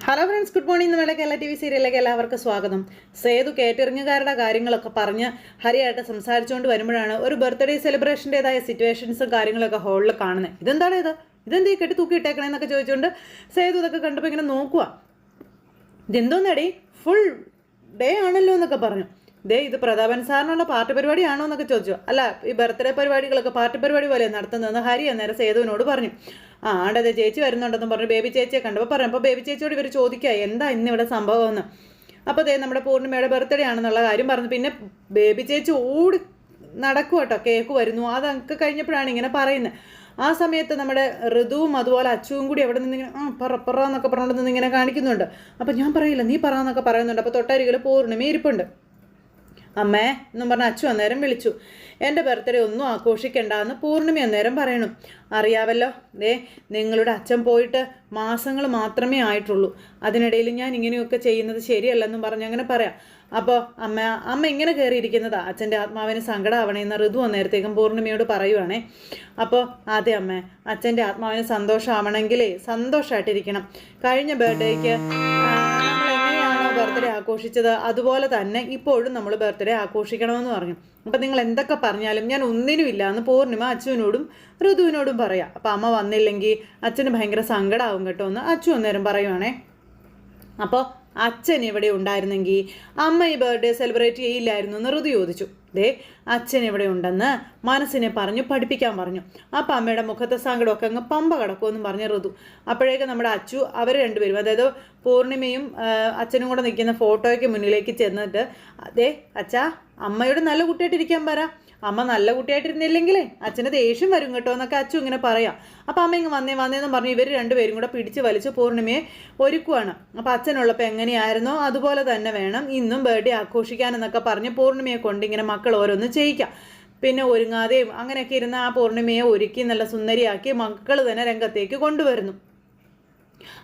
Hello friends, good morning. നമ്മുടെ Kerala TV സീരിയലിലേക്ക് എല്ലാവർക്കും സ്വാഗതം. സേതു കേറ്ററിംഗുകാരുടെ കാര്യങ്ങളൊക്കെ പറഞ്ഞ് ഹരിയായിട്ട് സംസാരിച്ചുകൊണ്ട് വരുമ്പോഴാണ് ഒരു ബർത്ത്ഡേ സെലിബ്രേഷൻ്റെതായ സിറ്റുവേഷൻസും കാര്യങ്ങളൊക്കെ ഹോളിൽ കാണുന്നത്. ഇതെന്താ കെട്ടി തൂക്കി ഇട്ടേക്കണേന്നൊക്കെ ചോദിച്ചുകൊണ്ട് സേതു ഇതൊക്കെ കണ്ടപ്പോൾ ഇങ്ങനെ നോക്കുക. ഇതെന്തോന്നടി ഫുൾ ഡേ ആണല്ലോ എന്നൊക്കെ പറഞ്ഞു. ഇത് പ്രതാപൻ സാറിനുള്ള പാർട്ടി പരിപാടിയാണോ എന്നൊക്കെ ചോദിച്ചു. അല്ല, ഈ ബർത്ത്ഡേ പരിപാടികളൊക്കെ പാർട്ടി പരിപാടി പോലെ നടത്തുന്നതെന്ന് ഹരി അന്നേരം സേതുവിനോട് പറഞ്ഞു. ആണ്ടതെ ചേച്ചി വരുന്നുണ്ടെന്ന് പറഞ്ഞു. ബേബി ചേച്ചിയെ കണ്ടപ്പോൾ പറഞ്ഞു. അപ്പോൾ ബേബി ചേച്ചിയോട് ഇവർ ചോദിക്കുക എന്താ ഇന്നിവിടെ സംഭവമെന്ന്. അപ്പോൾ നമ്മുടെ പൂർണ്ണിമയുടെ ബർത്ത്ഡേ ആണെന്നുള്ള കാര്യം പറഞ്ഞു. പിന്നെ ബേബി ചേച്ചി ഓടി നടക്കും കേട്ടോ, കേക്ക് വരുന്നു. അതൊക്കെ കഴിഞ്ഞപ്പോഴാണ് ഇങ്ങനെ പറയുന്നത്. ആ സമയത്ത് നമ്മുടെ ഋതുവും അതുപോലെ അച്ചുവും കൂടി അവിടെ നിന്നിങ്ങനെ പറ എന്നൊക്കെ പറഞ്ഞുകൊണ്ട് നിന്നിങ്ങനെ കാണിക്കുന്നുണ്ട്. അപ്പം ഞാൻ പറയില്ല, നീ പറ എന്നൊക്കെ പറയുന്നുണ്ട്. അപ്പോൾ തൊട്ടരികിൽ പൂർണ്ണിമ ഇരിപ്പുണ്ട്. അമ്മേ എന്നും പറഞ്ഞ അച്ചു അന്നേരം വിളിച്ചു. എൻ്റെ ബർത്ത്ഡേ ഒന്നും ആഘോഷിക്കണ്ടെന്ന് പൂർണ്ണിമ അന്നേരം പറയണു. അറിയാവല്ലോ, നിങ്ങളുടെ അച്ഛൻ പോയിട്ട് മാസങ്ങൾ മാത്രമേ ആയിട്ടുള്ളൂ. അതിനിടയിൽ ഞാൻ ഇങ്ങനെയൊക്കെ ചെയ്യുന്നത് ശരിയല്ലെന്നും പറഞ്ഞ് അങ്ങനെ പറയാം. അപ്പോൾ അമ്മ ഇങ്ങനെ കയറിയിരിക്കുന്നതാ അച്ഛൻ്റെ ആത്മാവിന് സങ്കടമാവണേന്ന് ഋതു അന്നേരത്തേക്കും പൂർണ്ണിമയോട് പറയുവാണേ. അപ്പോൾ അതെ അമ്മേ, അച്ഛൻ്റെ ആത്മാവിന് സന്തോഷമാവണമെങ്കിലേ സന്തോഷമായിട്ടിരിക്കണം. കഴിഞ്ഞ ബർത്ത്ഡേക്ക് ബർത്ത്ഡേ ആഘോഷിച്ചത് അതുപോലെ തന്നെ ഇപ്പോഴും നമ്മൾ ബർത്ത്ഡേ ആഘോഷിക്കണമെന്ന് പറഞ്ഞു. അപ്പം നിങ്ങൾ എന്തൊക്കെ പറഞ്ഞാലും ഞാൻ ഒന്നിനുമില്ല എന്ന് പൂർണ്ണിമ അച്ചുവിനോടും ഋതുവിനോടും പറയാം. അപ്പം അമ്മ വന്നില്ലെങ്കിൽ അച്ഛന് ഭയങ്കര സങ്കടമാവും കേട്ടോ എന്ന് അച്ചു അന്നേരം പറയുവാണേ. അപ്പോൾ അച്ഛൻ ഇവിടെ ഉണ്ടായിരുന്നെങ്കിൽ അമ്മ ഈ ബർത്ത്ഡേ സെലിബ്രേറ്റ് ചെയ്യില്ലായിരുന്നു എന്ന് ഋതു ചോദിച്ചു. അച്ഛൻ ഇവിടെ ഉണ്ടെന്ന് മനസ്സിനെ പറഞ്ഞു പഠിപ്പിക്കാൻ പറഞ്ഞു. അപ്പം അമ്മയുടെ മുഖത്തെ സങ്കടമൊക്കെ അങ്ങ് പമ്പ കിടക്കുമെന്നും പറഞ്ഞ് ഋതു. അപ്പോഴേക്കും നമ്മുടെ അച്ചു അവർ രണ്ടുപേരും, അതായത് പൂർണ്ണിമയും അച്ഛനും കൂടെ നിൽക്കുന്ന ഫോട്ടോയ്ക്ക് മുന്നിലേക്ക് ചെന്നിട്ട് അച്ഛാ അമ്മയോട് നല്ല കുട്ടിയായിട്ടിരിക്കാൻ പറ, അമ്മ നല്ല കുട്ടിയായിട്ടിരുന്നില്ലെങ്കിലേ അച്ഛന് ദേഷ്യം വരും കേട്ടോ എന്നൊക്കെ അച്ചു ഇങ്ങനെ പറയാം. അപ്പം അമ്മ ഇങ്ങ് വന്നേന്ന് പറഞ്ഞ് ഇവർ രണ്ടുപേരും കൂടെ പിടിച്ച് വലിച്ച് പൂർണ്ണിമയെ ഒരുക്കുവാണ്. അപ്പം അച്ഛനുള്ളപ്പോൾ എങ്ങനെയായിരുന്നോ അതുപോലെ തന്നെ വേണം ഇന്നും ബർത്ത്ഡേ ആഘോഷിക്കാനെന്നൊക്കെ പറഞ്ഞ് പൂർണ്ണിമയെ കൊണ്ട് ഇങ്ങനെ മക്കൾ ഓരോന്ന് ചെയ്യിക്കാം. പിന്നെ ഒരുങ്ങാതെയും അങ്ങനെയൊക്കെ ഇരുന്ന് ആ പൂർണ്ണിമയെ ഒരുക്കി നല്ല സുന്ദരിയാക്കി മക്കൾ തന്നെ രംഗത്തേക്ക് കൊണ്ടുവരുന്നു.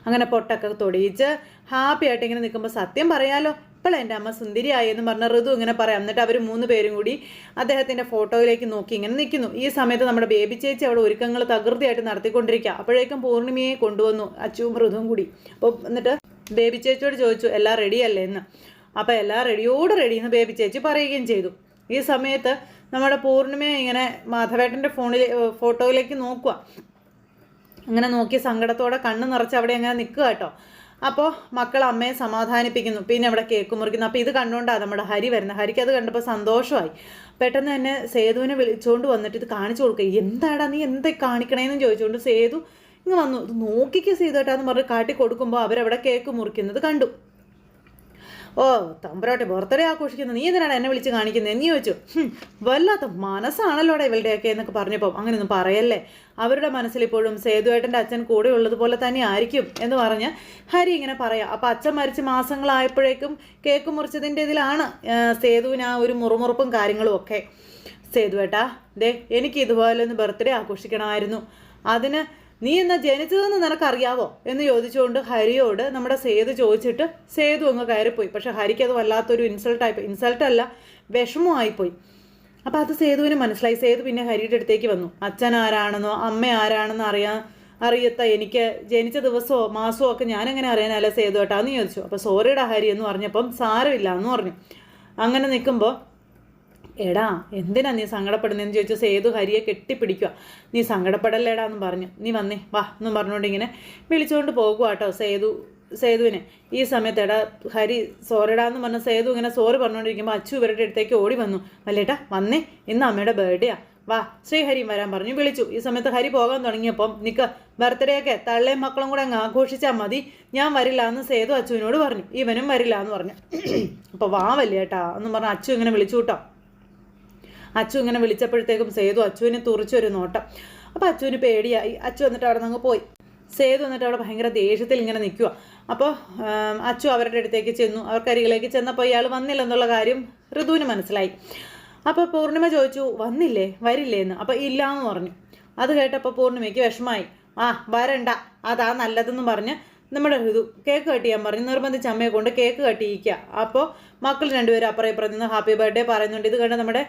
അങ്ങനെ പൊട്ടൊക്കെ തൊടിയിച്ച് ഹാപ്പി ആയിട്ട് ഇങ്ങനെ നിൽക്കുമ്പോൾ സത്യം പറയാലോ, ഇപ്പോൾ എൻ്റെ അമ്മ സുന്ദരിയായി എന്ന് പറഞ്ഞ ഋതു ഇങ്ങനെ പറയാം. എന്നിട്ട് അവർ 3 പേരും കൂടി അദ്ദേഹത്തിൻ്റെ ഫോട്ടോയിലേക്ക് നോക്കി ഇങ്ങനെ നിൽക്കുന്നു. ഈ സമയത്ത് നമ്മുടെ ബേബി ചേച്ചി അവിടെ ഒരുക്കങ്ങൾ തകൃതിയായിട്ട് നടത്തിക്കൊണ്ടിരിക്കുക. അപ്പോഴേക്കും പൂർണ്ണിമയെ കൊണ്ടുവന്നു അച്ചുവും ഋതുവും കൂടി. അപ്പോൾ എന്നിട്ട് ബേബി ചേച്ചിയോട് ചോദിച്ചു എല്ലാം റെഡിയല്ലേ എന്ന്. അപ്പോൾ എല്ലാം റെഡിയെന്ന് ബേബി ചേച്ചി പറയുകയും ചെയ്തു. ഈ സമയത്ത് നമ്മുടെ പൂർണ്ണിമയെ ഇങ്ങനെ മാധവേട്ടൻ്റെ ഫോട്ടോയിലേക്ക് നോക്കുക. അങ്ങനെ നോക്കി സങ്കടത്തോടെ കണ്ണ് നിറച്ച് അവിടെ അങ്ങനെ നിൽക്കുക കേട്ടോ. അപ്പോൾ മക്കൾ അമ്മയെ സമാധാനിപ്പിക്കുന്നു. പിന്നെ അവിടെ കേക്ക് മുറിക്കുന്നു. അപ്പോൾ ഇത് കണ്ടുകൊണ്ടാണ് നമ്മുടെ ഹരി വരുന്നത്. ഹരിക്ക് അത് കണ്ടപ്പോൾ സന്തോഷമായി. പെട്ടെന്ന് തന്നെ സേതുവിനെ വിളിച്ചുകൊണ്ട് വന്നിട്ട് ഇത് കാണിച്ചു കൊടുക്കുക. എന്താടാ നീ എന്താ കാണിക്കണേന്ന് ചോദിച്ചുകൊണ്ട് സേതു ഇങ്ങ് വന്നു. ഇത് നോക്കിക്കുക സേതു കേട്ടാന്ന് പറഞ്ഞ് കാട്ടി കൊടുക്കുമ്പോൾ അവരവിടെ കേക്ക് മുറിക്കുന്നത് കണ്ടു. ഓ തമ്പുരാട്ടെ ബർത്ത്ഡേ ആഘോഷിക്കുന്നു, നീ എന്തിനാണ് എന്നെ വിളിച്ച് കാണിക്കുന്നത് എന്ന് ചോദിച്ചു. വല്ലാത്ത മനസ്സാണല്ലോടെ ഇവളുടെയൊക്കെ എന്നൊക്കെ പറഞ്ഞപ്പോൾ അങ്ങനെയൊന്നും പറയല്ലേ, അവരുടെ മനസ്സിലിപ്പോഴും സേതുവേട്ടൻ്റെ അച്ഛൻ കൂടെ ഉള്ളതുപോലെ തന്നെ ആയിരിക്കും എന്ന് പറഞ്ഞ് ഹരി ഇങ്ങനെ പറയാം. അപ്പോൾ അച്ഛൻ മരിച്ച് മാസങ്ങളായപ്പോഴേക്കും കേക്ക് മുറിച്ചതിൻ്റെ ഇതിലാണ് സേതുവിന് ആ ഒരു മുറുമുറുപ്പും കാര്യങ്ങളും ഒക്കെ. സേതുവേട്ടാ എനിക്ക് ഇതുപോലെ ഒന്ന് ബർത്ത്ഡേ ആഘോഷിക്കണമായിരുന്നു, അതിന് നീ എന്നാ ജനിച്ചതെന്ന് നിനക്കറിയാവോ എന്ന് ചോദിച്ചുകൊണ്ട് ഹരിയോട് നമ്മുടെ സേതു ചോദിച്ചിട്ട് സേതു അങ്ങ് കയറിപ്പോയി. പക്ഷെ ഹരിക്ക് അത് വല്ലാത്തൊരു ഇൻസൾട്ടല്ല വിഷമമായിപ്പോയി. അപ്പോൾ അത് സേതുവിന് മനസ്സിലായി. സേതു പിന്നെ ഹരിയുടെ അടുത്തേക്ക് വന്നു. അച്ഛൻ ആരാണെന്നോ അമ്മ ആരാണെന്നോ അറിയത്ത എനിക്ക് ജനിച്ച ദിവസമോ മാസമോ ഒക്കെ ഞാനെങ്ങനെ അറിയാനല്ല സേതു കേട്ടാന്ന് ചോദിച്ചു. അപ്പോൾ സോറിയുടെ ഹരി എന്ന് പറഞ്ഞപ്പം സാരമില്ല എന്ന് പറഞ്ഞു. അങ്ങനെ നിൽക്കുമ്പോൾ എടാ എന്തിനാ നീ സങ്കടപ്പെടുന്നതെന്ന് ചോദിച്ചു. സേതു ഹരിയെ കെട്ടിപ്പിടിക്കുക. നീ സങ്കടപ്പെടല്ലേടാ എന്ന് പറഞ്ഞു. നീ വന്നേ വാ എന്നും പറഞ്ഞുകൊണ്ട് ഇങ്ങനെ വിളിച്ചുകൊണ്ട് പോകുക കേട്ടോ സേതുവിനെ. ഈ സമയത്ത് എടാ ഹരി സോറിടാന്ന് പറഞ്ഞ സേതു ഇങ്ങനെ സോറി പറഞ്ഞുകൊണ്ടിരിക്കുമ്പോൾ അച്ചു ഇവരുടെ അടുത്തേക്ക് ഓടി വന്നു. വല്ലേട്ടാ വന്നേ, ഇന്ന് അമ്മയുടെ ബർത്ത്ഡേയാ, വാ ശ്രീഹരിയും വരാൻ പറഞ്ഞു വിളിച്ചു. ഈ സമയത്ത് ഹരി പോകാൻ തുടങ്ങിയപ്പം നിൽക്കുക, ബർത്ത്ഡേ ഒക്കെ തള്ളയും മക്കളും കൂടെ അങ്ങ് ആഘോഷിച്ചാൽ മതി, ഞാൻ വരില്ല എന്ന് സേതു അച്ചുവിനോട് പറഞ്ഞു. ഇവനും വരില്ല എന്ന് പറഞ്ഞു. അപ്പോൾ വാ വല്ലേട്ടാ എന്നും പറഞ്ഞ അച്ചു ഇങ്ങനെ വിളിച്ചു കേട്ടോ. അച്ചു ഇങ്ങനെ വിളിച്ചപ്പോഴത്തേക്കും സേതു അച്ചുവിനെ തുറിച്ചൊരു നോട്ടം. അപ്പോൾ അച്ചുവിന് പേടിയായി. അച്ചു വന്നിട്ട് അവിടെ നിന്ന് പോയി. സേതു വന്നിട്ട് അവിടെ ഭയങ്കര ദേഷ്യത്തിൽ ഇങ്ങനെ നിൽക്കുക. അപ്പോൾ അച്ചു അവരുടെ അടുത്തേക്ക് ചെന്നു. അവർക്കരികിലേക്ക് ചെന്നപ്പോൾ ഇയാൾ വന്നില്ലെന്നുള്ള കാര്യം ഋതുവിന് മനസ്സിലായി. അപ്പോൾ പൂർണ്ണിമ ചോദിച്ചു വരില്ലേ എന്ന്. അപ്പോൾ ഇല്ല എന്ന് പറഞ്ഞു. അത് കേട്ടപ്പോൾ പൂർണ്ണിമയ്ക്ക് വിഷമായി. വരണ്ട, അതാ നല്ലതെന്ന് പറഞ്ഞ് നമ്മുടെ ഋതു കേക്ക് കട്ട് ചെയ്യാൻ പറഞ്ഞു, നിർബന്ധിച്ച് അമ്മയെ കൊണ്ട് കേക്ക് കട്ട് ചെയ്യിക്കുക. അപ്പോൾ മക്കൾ രണ്ടുപേരും അപ്പുറം ഇപ്പുറം നിന്ന് ഹാപ്പി ബർത്ത്ഡേ പറയുന്നുണ്ട്. ഇത് കണ്ട് നമ്മുടെ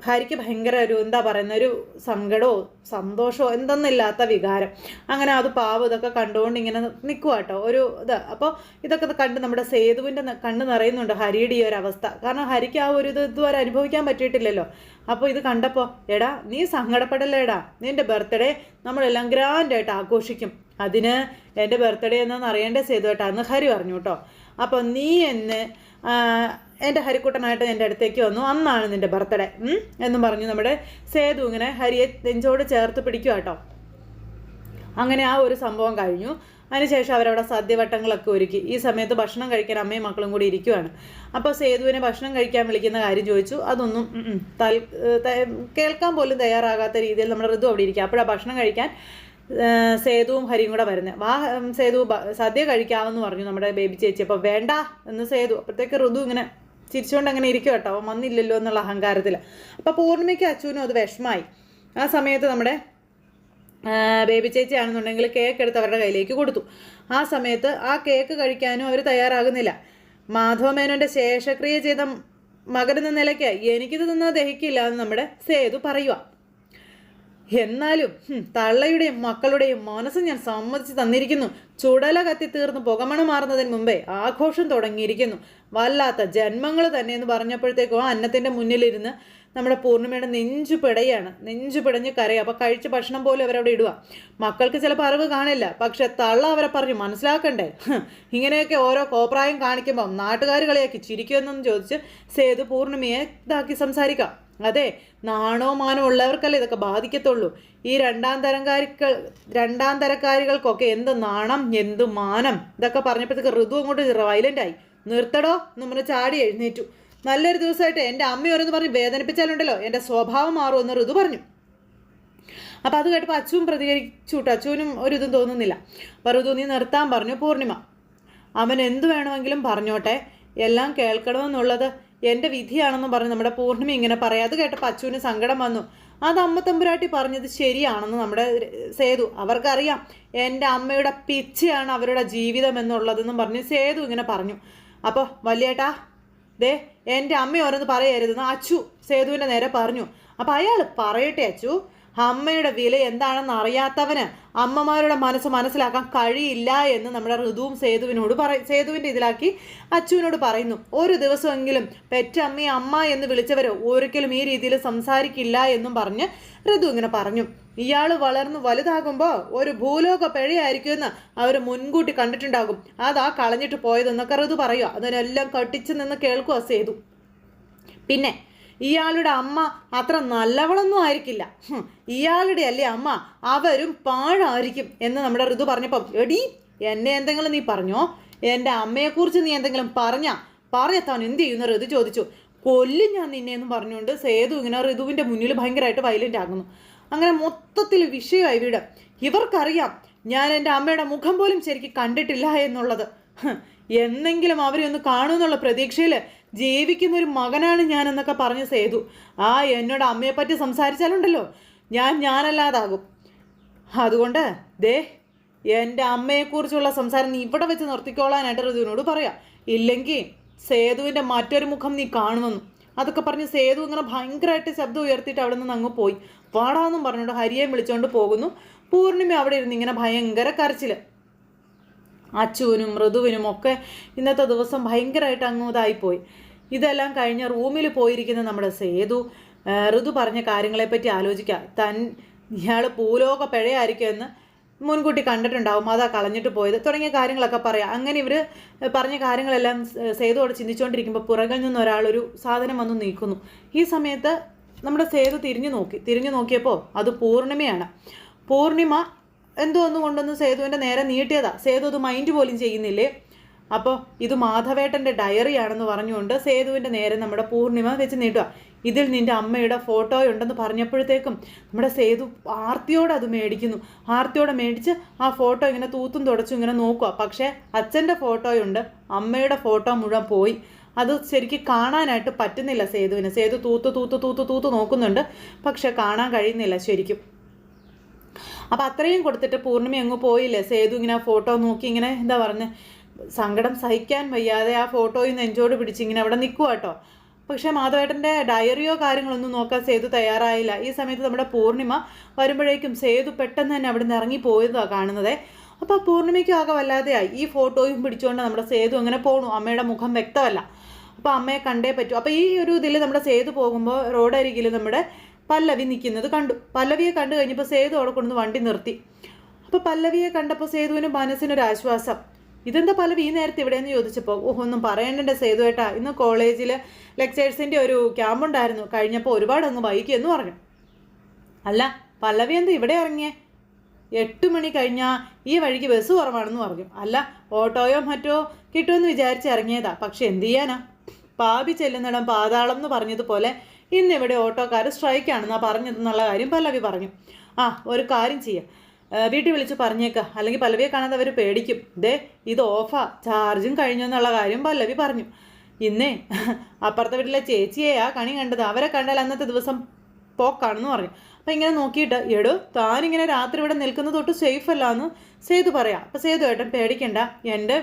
ഹരിക്ക് ഭയങ്കര ഒരു എന്താ പറയുന്ന ഒരു സങ്കടമോ സന്തോഷമോ എന്തെന്നില്ലാത്ത വികാരം. അങ്ങനെ അത് പാവം ഇതൊക്കെ കണ്ടുകൊണ്ട് ഇങ്ങനെ നിൽക്കുക കേട്ടോ ഒരു ഇത്. അപ്പോൾ ഇതൊക്കെ കണ്ട് നമ്മുടെ സേതുവിൻ്റെ കണ്ണ് നിറയുന്നുണ്ട് ഹരിയുടെ ഈ ഒരു അവസ്ഥ. കാരണം ഹരിക്ക് ആ ഒരു ഇത് ഇതുവരെ അനുഭവിക്കാൻ പറ്റിയിട്ടില്ലല്ലോ. അപ്പോൾ ഇത് കണ്ടപ്പോൾ എടാ നീ സങ്കടപ്പെടല്ലേടാ, നിൻ്റെ ബർത്ത്ഡേ നമ്മളെല്ലാം ഗ്രാൻഡായിട്ട് ആഘോഷിക്കും, അതിന് എൻ്റെ ബർത്ത്ഡേ എന്നാന്ന് അറിയേണ്ട സേതു കേട്ടോ എന്ന് ഹരി പറഞ്ഞു കേട്ടോ. അപ്പോൾ നീ എൻ്റെ ഹരിക്കുട്ടനായിട്ട് എൻ്റെ അടുത്തേക്ക് വന്നു, അന്നാണ് നിൻ്റെ ബർത്ത്ഡേ എന്നും പറഞ്ഞു നമ്മുടെ സേതു ഇങ്ങനെ ഹരിയെ നെഞ്ചോട് ചേർത്ത് പിടിക്കുക കേട്ടോ. അങ്ങനെ ആ ഒരു സംഭവം കഴിഞ്ഞു. അതിനുശേഷം അവരവിടെ സദ്യവട്ടങ്ങളൊക്കെ ഒരുക്കി. ഈ സമയത്ത് ഭക്ഷണം കഴിക്കാൻ അമ്മയും മക്കളും കൂടി ഇരിക്കുവാണ്. അപ്പോൾ സേതുവിനെ ഭക്ഷണം കഴിക്കാൻ വിളിക്കുന്ന കാര്യം ചോദിച്ചു. അതൊന്നും കേൾക്കാൻ പോലും തയ്യാറാകാത്ത രീതിയിൽ നമ്മുടെ ഋതു അവിടെ ഇരിക്കുക. അപ്പോഴാണ് ഭക്ഷണം കഴിക്കാൻ സേതുവും ഹരിയും കൂടെ വരുന്നത്. സേതു സദ്യ കഴിക്കാമെന്ന് പറഞ്ഞു നമ്മുടെ ബേബി ചേച്ചി. അപ്പോൾ വേണ്ട എന്ന് സേതു. അപ്പോഴത്തേക്ക് ഋതു ഇങ്ങനെ ചിരിച്ചുകൊണ്ട് അങ്ങനെ ഇരിക്കും കേട്ടോ, അവൻ വന്നില്ലല്ലോ എന്നുള്ള അഹങ്കാരത്തിൽ. അപ്പോൾ പൂർണ്ണിമയ്ക്ക് അച്ഛനും അത് വിഷമായി. ആ സമയത്ത് നമ്മുടെ ബേബി ചേച്ചി ആണെന്നുണ്ടെങ്കിൽ കേക്ക് എടുത്ത് അവരുടെ കയ്യിലേക്ക് കൊടുത്തു. ആ സമയത്ത് ആ കേക്ക് കഴിക്കാനും അവർ തയ്യാറാകുന്നില്ല. മാധവമേനോൻ്റെ ശേഷക്രിയ ചെയ്ത മകനെന്ന നിലയ്ക്ക് എനിക്കിത് തിന്നാൽ ദഹിക്കില്ല എന്ന് നമ്മുടെ സേതു പറയുക. എന്നാലും തള്ളയുടെയും മക്കളുടെയും മനസ്സ് ഞാൻ സമ്മതിച്ച് തന്നിരിക്കുന്നു. ചുടല കത്തി തീർന്ന് പുകമണം മാറുന്നതിന് മുമ്പേ ആഘോഷം തുടങ്ങിയിരിക്കുന്നു. വല്ലാത്ത ജന്മങ്ങൾ തന്നെ എന്ന് പറഞ്ഞപ്പോഴത്തേക്കും ആ അന്നത്തിൻ്റെ മുന്നിലിരുന്ന് നമ്മുടെ പൂർണ്ണിമയുടെ നെഞ്ചു പിടഞ്ഞ് കരയുക. അപ്പോൾ കഴിച്ച ഭക്ഷണം പോലും അവരവിടെ ഇടുക. മക്കൾക്ക് ചിലപ്പോൾ അറിവ് കാണില്ല, പക്ഷെ തള്ള അവരെ പറഞ്ഞു മനസ്സിലാക്കണ്ടേ. ഇങ്ങനെയൊക്കെ ഓരോ കോപ്രായം കാണിക്കുമ്പോൾ നാട്ടുകാർ കളിയാക്കി ചിരിക്കുമെന്നൊന്ന് ചോദിച്ച് സേതു പൂർണ്ണിമയെ ഇതാക്കി സംസാരിക്കാം. അതെ, നാണോ മാനോ ഉള്ളവർക്കല്ലേ ഇതൊക്കെ ബാധിക്കത്തുള്ളൂ. ഈ രണ്ടാം തരക്കാരികൾക്കൊക്കെ എന്ത് നാണം എന്ത് മാനം. ഇതൊക്കെ പറഞ്ഞപ്പോഴത്തേക്ക് ഋതു അങ്ങോട്ട് വയലൻ്റായി. നിർത്തടോ എന്ന് പറഞ്ഞ് ചാടി എഴുന്നേറ്റു. നല്ലൊരു ദിവസമായിട്ട് എൻ്റെ അമ്മയോരെന്ന് പറഞ്ഞ് വേദനിപ്പിച്ചാലുണ്ടല്ലോ എൻ്റെ സ്വഭാവം മാറുമെന്ന് ഋതു പറഞ്ഞു. അപ്പോൾ അത് കേട്ടപ്പോൾ അച്ചുവും പ്രതികരിച്ചു കേട്ടോ. അച്ചുവിനും ഒരിതും തോന്നുന്നില്ല. അപ്പോൾ ഋതു നീ നിർത്താൻ പറഞ്ഞു പൂർണ്ണിമ. അവൻ എന്തു വേണമെങ്കിലും പറഞ്ഞോട്ടെ, എല്ലാം കേൾക്കണമെന്നുള്ളത് എൻ്റെ വിധിയാണെന്ന് പറഞ്ഞ് നമ്മുടെ പൂർണ്ണിമ ഇങ്ങനെ പറയാം. അത് കേട്ടപ്പോൾ അച്ചുവിന് സങ്കടം വന്നു. അത് അമ്മ തമ്പുരാട്ടി പറഞ്ഞത് ശരിയാണെന്ന് നമ്മുടെ സേതു. അവർക്കറിയാം എൻ്റെ അമ്മയുടെ പിച്ചയാണ് അവരുടെ ജീവിതം എന്നുള്ളതെന്നും പറഞ്ഞ് സേതു ഇങ്ങനെ പറഞ്ഞു. അപ്പോൾ വലിയേട്ടാ ദേ എൻ്റെ അമ്മ ഓരോന്ന് പറയരുതെന്ന് അച്ചു സേതുവിൻ്റെ നേരെ പറഞ്ഞു. അപ്പോൾ അയാൾ പറയട്ടെ അച്ചു, അമ്മയുടെ വില എന്താണെന്ന് അറിയാത്തവന് അമ്മമാരുടെ മനസ്സ് മനസ്സിലാക്കാൻ കഴിയില്ല എന്ന് നമ്മുടെ ഋതുവും സേതുവിൻ്റെ ഇതിലാക്കി അച്ചുവിനോട് പറയുന്നു. ഒരു ദിവസമെങ്കിലും പെറ്റമ്മയെ അമ്മ എന്ന് വിളിച്ചവരോ ഒരിക്കലും ഈ രീതിയിൽ സംസാരിക്കില്ല എന്നും പറഞ്ഞ് ഋതു ഇങ്ങനെ പറഞ്ഞു. ഇയാൾ വളർന്നു വലുതാകുമ്പോൾ ഒരു ഭൂലോക പിഴയായിരിക്കുമെന്ന് അവർ മുൻകൂട്ടി കണ്ടിട്ടുണ്ടാകും, അതാ കളഞ്ഞിട്ട് പോയതെന്നൊക്കെ ഋതു പറയുക. അതിനെല്ലാം കട്ടിച്ച് നിന്ന് കേൾക്കുക സേതു. പിന്നെ ഇയാളുടെ അമ്മ അത്ര നല്ലവളൊന്നും ആയിരിക്കില്ല, ഇയാളുടെ അല്ലേ അമ്മ, അവരും പാഴായിരിക്കും എന്ന് നമ്മുടെ ഋതു പറഞ്ഞപ്പം എടി എന്നെ എന്തെങ്കിലും നീ പറഞ്ഞോ, എൻ്റെ അമ്മയെക്കുറിച്ച് നീ എന്തെങ്കിലും പറയത്താൻ എന്ത് ചെയ്യുന്ന ഋതു ചോദിച്ചു. കൊല്ലും ഞാൻ നിന്നെ എന്ന് പറഞ്ഞുകൊണ്ട് സേതു ഇങ്ങനെ ഋതുവിൻ്റെ മുന്നിൽ ഭയങ്കരമായിട്ട് വയലൻ്റ് ആകുന്നു. അങ്ങനെ മൊത്തത്തിൽ വിഷയമായി വീട്. ഇവർക്കറിയാം ഞാൻ എൻ്റെ അമ്മയുടെ മുഖം പോലും ശരിക്കും കണ്ടിട്ടില്ല എന്നുള്ളത്. എന്നെങ്കിലും അവരെ ഒന്ന് കാണുമെന്നുള്ള പ്രതീക്ഷയിൽ ജീവിക്കുന്ന ഒരു മകനാണ് ഞാൻ എന്നൊക്കെ പറഞ്ഞ് സേതു. എന്നോട് അമ്മയെപ്പറ്റി സംസാരിച്ചാലുണ്ടല്ലോ ഞാനല്ലാതാകും. അതുകൊണ്ട് ദേ എൻ്റെ അമ്മയെക്കുറിച്ചുള്ള സംസാരം നീ ഇവിടെ വെച്ച് നിർത്തിക്കോളാനായിട്ട് ഋതുവിനോട് പറയാം, ഇല്ലെങ്കിൽ സേതുവിൻ്റെ മറ്റൊരു മുഖം നീ കാണുമെന്നു. അതൊക്കെ പറഞ്ഞ് സേതു ഇങ്ങനെ ഭയങ്കരമായിട്ട് ശബ്ദം ഉയർത്തിയിട്ട് അവിടെ നിന്ന് അങ്ങ് പോയി. പാടാന്നും പറഞ്ഞുകൊണ്ട് ഹരിയെ വിളിച്ചുകൊണ്ട് പോകുന്നു. പൂർണ്ണിമ അവിടെ ഇരുന്ന് ഇങ്ങനെ ഭയങ്കര കരച്ചിൽ. അച്ചുവിനും ഋതുവിനും ഒക്കെ ഇന്നത്തെ ദിവസം ഭയങ്കരമായിട്ട് അങ്ങോതായിപ്പോയി. ഇതെല്ലാം കഴിഞ്ഞ് റൂമിൽ പോയിരിക്കുന്ന നമ്മുടെ സേതു ഋതു പറഞ്ഞ കാര്യങ്ങളെപ്പറ്റി ആലോചിക്കുക. ഇയാൾ ഭൂലോക പിഴയായിരിക്കുമെന്ന് മുൻകൂട്ടി കണ്ടിട്ടുണ്ടാവും, അതാ കളഞ്ഞിട്ട് പോയത് തുടങ്ങിയ കാര്യങ്ങളൊക്കെ പറയാം. അങ്ങനെ ഇവർ പറഞ്ഞ കാര്യങ്ങളെല്ലാം സേതുവോട് ചിന്തിച്ചുകൊണ്ടിരിക്കുമ്പോൾ പുറകിൽ നിന്ന് ഒരാളൊരു സാധനം വന്ന് നീക്കുന്നു. ഈ സമയത്ത് നമ്മുടെ സേതു തിരിഞ്ഞു നോക്കിയപ്പോൾ അത് പൂർണ്ണിമയാണ്. പൂർണ്ണിമ എന്തോ ഒന്ന് കൊണ്ടൊന്ന് സേതുവിൻ്റെ നേരെ നീട്ടിയതാ. സേതു അത് മൈൻഡ് പോലും ചെയ്യുന്നില്ലേ. അപ്പോൾ ഇത് മാധവേട്ടൻ്റെ ഡയറിയാണെന്ന് പറഞ്ഞുകൊണ്ട് സേതുവിൻ്റെ നേരെ നമ്മുടെ പൂർണ്ണിമ വെച്ച് നീട്ടുക. ഇതിൽ നിൻ്റെ അമ്മയുടെ ഫോട്ടോ ഉണ്ടെന്ന് പറഞ്ഞപ്പോഴത്തേക്കും നമ്മുടെ സേതു ആർത്തിയോടെ അത് മേടിക്കുന്നു. ആർത്തിയോടെ മേടിച്ച് ആ ഫോട്ടോ ഇങ്ങനെ തൂത്തും തുടച്ചും ഇങ്ങനെ നോക്കുക. പക്ഷേ അച്ഛൻ്റെ ഫോട്ടോയുണ്ട്, അമ്മയുടെ ഫോട്ടോ മുഴുവൻ പോയി. അത് ശരിക്കും കാണാനായിട്ട് പറ്റുന്നില്ല സേതുവിന്. സേതു തൂത്ത് നോക്കുന്നുണ്ട്, പക്ഷെ കാണാൻ കഴിയുന്നില്ല ശരിക്കും. അപ്പം അത്രയും കൊടുത്തിട്ട് പൂർണ്ണിമ അങ്ങ് പോയില്ലേ. സേതു ഇങ്ങനെ ആ ഫോട്ടോ നോക്കി ഇങ്ങനെ എന്താ പറഞ്ഞ് സങ്കടം സഹിക്കാൻ വയ്യാതെ ആ ഫോട്ടോയിൽ നെഞ്ചോട് പിടിച്ച് ഇങ്ങനെ അവിടെ നിൽക്കുക കേട്ടോ. പക്ഷേ മാധവേട്ടൻ്റെ ഡയറിയോ കാര്യങ്ങളൊന്നും നോക്കാൻ സേതു തയ്യാറായില്ല. ഈ സമയത്ത് നമ്മുടെ പൂർണ്ണിമ വരുമ്പോഴേക്കും സേതു പെട്ടെന്ന് തന്നെ അവിടെ നിന്ന് ഇറങ്ങിപ്പോയതാണ് കാണുന്നത്. അപ്പോൾ പൂർണ്ണിമയ്ക്കും ആകെ വല്ലാതെയായി. ഈ ഫോട്ടോയും പിടിച്ചുകൊണ്ട് നമ്മുടെ സേതു അങ്ങനെ പോണു. അമ്മയുടെ മുഖം വ്യക്തമല്ല. അപ്പോൾ അമ്മയെ കണ്ടേ പറ്റൂ. അപ്പോൾ ഈ ഒരു ഇതിൽ നമ്മുടെ സേതു പോകുമ്പോൾ റോഡരികിൽ നമ്മുടെ പല്ലവി നിൽക്കുന്നത് കണ്ടു. പല്ലവിയെ കണ്ടു കഴിഞ്ഞപ്പോൾ സേതു അവിടെ കൊണ്ടുവന്ന് വണ്ടി നിർത്തി. അപ്പോൾ പല്ലവിയെ കണ്ടപ്പോൾ സേതുവിന് മനസ്സിനൊരാശ്വാസം. ഇതെന്താ പല്ലവി ഈ നേരത്തെ ഇവിടെയെന്ന് ചോദിച്ചപ്പോൾ, ഒന്നും പറയണ്ടേ സേതു ഏട്ടാ, ഇന്ന് കോളേജിൽ ലെക്ചേഴ്സിൻ്റെ ഒരു ക്യാമ്പുണ്ടായിരുന്നു, കഴിഞ്ഞപ്പോൾ ഒരുപാട് അങ്ങ് വൈകിയെന്ന് പറഞ്ഞു. അല്ല പല്ലവി എന്താ ഇവിടെ ഇറങ്ങിയേ? 8 മണി കഴിഞ്ഞാൽ ഈ വഴിക്ക് ബസ് കുറവാണെന്ന് പറഞ്ഞു. അല്ല ഓട്ടോയോ മറ്റോ കിട്ടുമെന്ന് വിചാരിച്ച് ഇറങ്ങിയതാ. പക്ഷെ എന്ത് ചെയ്യാനാ, പാപി ചെല്ലുന്നിടം പാതാളം എന്ന് പറഞ്ഞതുപോലെ ഇന്നിവിടെ ഓട്ടോക്കാർ സ്ട്രൈക്കാണെന്നാണ് പറഞ്ഞതെന്നുള്ള കാര്യം പല്ലവി പറഞ്ഞു. ഒരു കാര്യം ചെയ്യാം, വീട്ടിൽ വിളിച്ച് പറഞ്ഞേക്കുക, അല്ലെങ്കിൽ പല്ലവിയെ കാണാതെ അവർ പേടിക്കും. ഇത് ഓഫാ, ചാർജും കഴിഞ്ഞെന്നുള്ള കാര്യം പല്ലവി പറഞ്ഞു. ഇന്നേ അപ്പുറത്തെ വീട്ടിലെ ചേച്ചിയെയാ കണി കണ്ടത്, അവരെ കണ്ടാൽ അന്നത്തെ ദിവസം പോക്കാണെന്ന് പറഞ്ഞു. അപ്പം ഇങ്ങനെ നോക്കിയിട്ട്, എടോ താനിങ്ങനെ രാത്രി ഇവിടെ നിൽക്കുന്നത് തൊട്ട് സേഫ് അല്ല എന്ന് സേതു പറയാം. അപ്പം സേതു ഏട്ടൻ പേടിക്കണ്ട, എൻ്റെ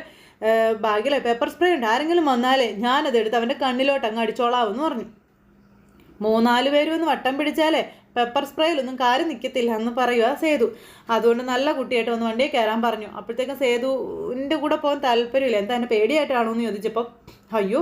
ബാഗിലെ പേപ്പർ സ്പ്രേ ഉണ്ട്, ആരെങ്കിലും വന്നാലേ ഞാനതെടുത്ത് അവൻ്റെ കണ്ണിലോട്ട് അങ്ങ് അടിച്ചോളാവെന്ന് പറഞ്ഞു. 3-4 പേരും ഒന്ന് വട്ടം പിടിച്ചാലേ പെപ്പർ സ്പ്രേയിലൊന്നും കാര്യം നിൽക്കത്തില്ല എന്ന് പറയുക സേതു. അതുകൊണ്ട് നല്ല കുട്ടിയായിട്ട് ഒന്ന് വണ്ടിയെ കയറാൻ പറഞ്ഞു. അപ്പോഴത്തേക്കും സേതുവിൻ്റെ കൂടെ പോകാൻ താല്പര്യമില്ല. എന്താ എന്നെ പേടിയായിട്ടാണോ എന്ന് ചോദിച്ചപ്പോൾ, അയ്യോ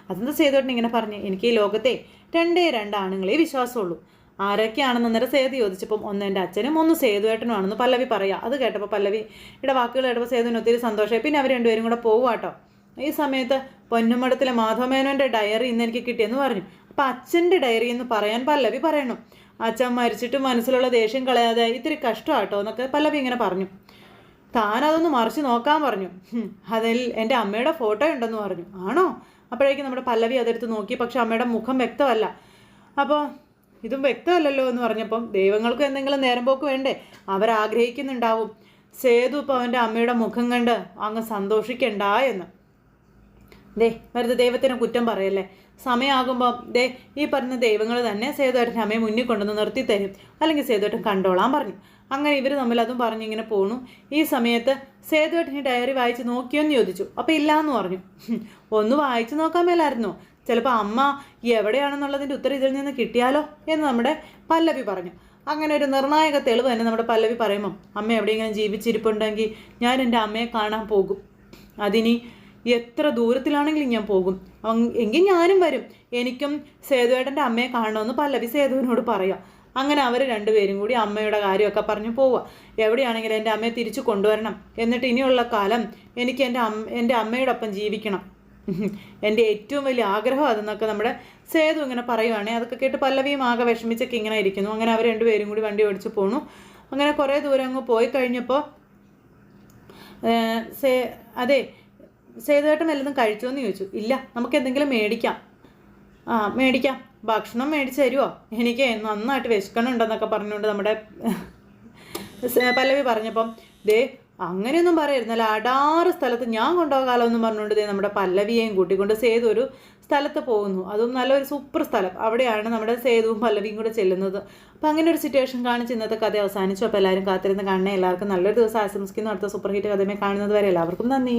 അതെന്താ സേതുവേട്ടൻ ഇങ്ങനെ പറഞ്ഞു, എനിക്ക് ഈ ലോകത്തെ 2 ആണുങ്ങളെ വിശ്വാസമുള്ളൂ. ആരൊക്കെയാണെന്ന് അന്നേരം സേതു ചോദിച്ചപ്പം, ഒന്ന് എൻ്റെ അച്ഛനും ഒന്ന് സേതുവേട്ടനുമാണെന്ന് പല്ലവി പറയാം. അത് കേട്ടപ്പോൾ പല്ലവിയുടെ വാക്കുകൾ കേട്ടപ്പോൾ സേതുവിന് ഒത്തിരി സന്തോഷമായി. പിന്നെ അവർ രണ്ടുപേരും കൂടെ പോവാട്ടോ. ഈ സമയത്ത് പൊന്നുമടത്തിലെ മാധവമേനോൻ്റെ ഡയറി ഇന്ന് എനിക്ക് കിട്ടിയെന്ന് പറഞ്ഞു. അപ്പം അച്ഛൻ്റെ ഡയറി എന്ന് പറയാൻ പല്ലവി പറയണം. അച്ഛൻ മരിച്ചിട്ട് മനസ്സിലുള്ള ദേഷ്യം കളയാതെ ഇത്തിരി കഷ്ടമാട്ടോ എന്നൊക്കെ പല്ലവി ഇങ്ങനെ പറഞ്ഞു. താനതൊന്ന് മറിച്ച് നോക്കാൻ പറഞ്ഞു. അതിൽ എൻ്റെ അമ്മയുടെ ഫോട്ടോ ഉണ്ടെന്ന് പറഞ്ഞു. ആണോ? അപ്പോഴേക്കും നമ്മുടെ പല്ലവി അതെടുത്ത് നോക്കി. പക്ഷെ അമ്മയുടെ മുഖം വ്യക്തമല്ല. അപ്പോൾ ഇതും വ്യക്തമല്ലല്ലോ എന്ന് പറഞ്ഞപ്പം, ദൈവങ്ങൾക്ക് എന്തെങ്കിലും നേരം പോക്ക് വേണ്ടേ, അവരാഗ്രഹിക്കുന്നുണ്ടാവും സേതു ഇപ്പോൾ അവൻ്റെ അമ്മയുടെ മുഖം കണ്ട് അങ്ങ് സന്തോഷിക്കണ്ട എന്ന്. വെറുതെ ദൈവത്തിനെ കുറ്റം പറയല്ലേ. സമയമാകുമ്പോൾ ഈ പറഞ്ഞ ദൈവങ്ങൾ തന്നെ സേതുവേട്ടൻ്റെ അമ്മയെ മുന്നിൽ കൊണ്ടുവന്ന് നിർത്തി തരും, അല്ലെങ്കിൽ സേതുവേട്ടൻ കണ്ടോളാൻ പറഞ്ഞു. അങ്ങനെ ഇവർ തമ്മിൽ അതും പറഞ്ഞിങ്ങനെ പോണു. ഈ സമയത്ത് സേതുവേട്ടൻ ഈ ഡയറി വായിച്ച് നോക്കിയോന്ന് ചോദിച്ചു. അപ്പോൾ ഇല്ലയെന്ന് പറഞ്ഞു. ഒന്ന് വായിച്ചു നോക്കാൻ മേലായിരുന്നോ, ചിലപ്പോൾ അമ്മ എവിടെയാണെന്നുള്ളതിൻ്റെ ഉത്തരം ഇതിൽ നിന്ന് കിട്ടിയാലോ എന്ന് നമ്മുടെ പല്ലവി പറഞ്ഞു. അങ്ങനെ ഒരു നിർണായക തെളിവ് തന്നെ നമ്മുടെ പല്ലവി പറയുമ്പം, അമ്മ എവിടെയെങ്കിലും ജീവിച്ചിരിപ്പുണ്ടെങ്കിൽ ഞാൻ എൻ്റെ അമ്മയെ കാണാൻ പോകും. അതിനി എത്ര ദൂരത്തിലാണെങ്കിലും ഞാൻ പോകും, എങ്കിൽ ഞാനും വരും, എനിക്കും സേതുവേട്ടൻ്റെ അമ്മയെ കാണണമെന്ന് പല്ലവി സേതുവിനോട് പറയാം. അങ്ങനെ അവർ രണ്ടുപേരും കൂടി അമ്മയുടെ കാര്യമൊക്കെ പറഞ്ഞു പോവുക. എവിടെയാണെങ്കിലും എൻ്റെ അമ്മയെ തിരിച്ചു കൊണ്ടുവരണം, എന്നിട്ട് ഇനിയുള്ള കാലം എനിക്ക് എൻ്റെ അമ്മയുടെ ഒപ്പം ജീവിക്കണം, എൻ്റെ ഏറ്റവും വലിയ ആഗ്രഹം അതെന്നൊക്കെ നമ്മുടെ സേതു ഇങ്ങനെ പറയുവാണേ. അതൊക്കെ കേട്ട് പല്ലവിയും ആകെ വിഷമിച്ചൊക്കെ ഇങ്ങനെ ഇരിക്കുന്നു. അങ്ങനെ അവർ രണ്ടുപേരും കൂടി വണ്ടി ഓടിച്ച് പോണു. അങ്ങനെ കുറേ ദൂരം അങ്ങ് പോയി കഴിഞ്ഞപ്പോൾ സേതുവേട്ടൻ വല്ലതും കഴിച്ചോ എന്ന് ചോദിച്ചു. ഇല്ല, നമുക്ക് എന്തെങ്കിലും മേടിക്കാം. മേടിക്കാം, ഭക്ഷണം മേടിച്ച് തരുമോ, എനിക്ക് നന്നായിട്ട് വിശക്കണുണ്ടെന്നൊക്കെ പറഞ്ഞുകൊണ്ട് നമ്മുടെ പല്ലവി പറഞ്ഞപ്പം, അങ്ങനെയൊന്നും പറയരുന്നല്ല, അടാറ് സ്ഥലത്ത് ഞാൻ കൊണ്ടുപോകാലോ എന്നും പറഞ്ഞുകൊണ്ട് നമ്മുടെ പല്ലവിയെയും കൂട്ടിക്കൊണ്ട് സേതു ഒരു സ്ഥലത്ത് പോകുന്നു. അതും നല്ലൊരു സൂപ്പർ സ്ഥലം. അവിടെയാണ് നമ്മുടെ സേതുവും പല്ലവിയും കൂടെ ചെല്ലുന്നത്. അപ്പം അങ്ങനെ ഒരു സിറ്റുവേഷൻ കാണിച്ച് ഇന്നത്തെ കഥ അവസാനിച്ചു. അപ്പോൾ എല്ലാവരും കാത്തിരുന്ന് കാണണേ. എല്ലാവർക്കും നല്ലൊരു ദിവസം ആശംസിക്കുന്നു. അടുത്ത സൂപ്പർ ഹിറ്റ് കഥയുമായി കാണുന്നത് വരെ എല്ലാവർക്കും നന്ദി.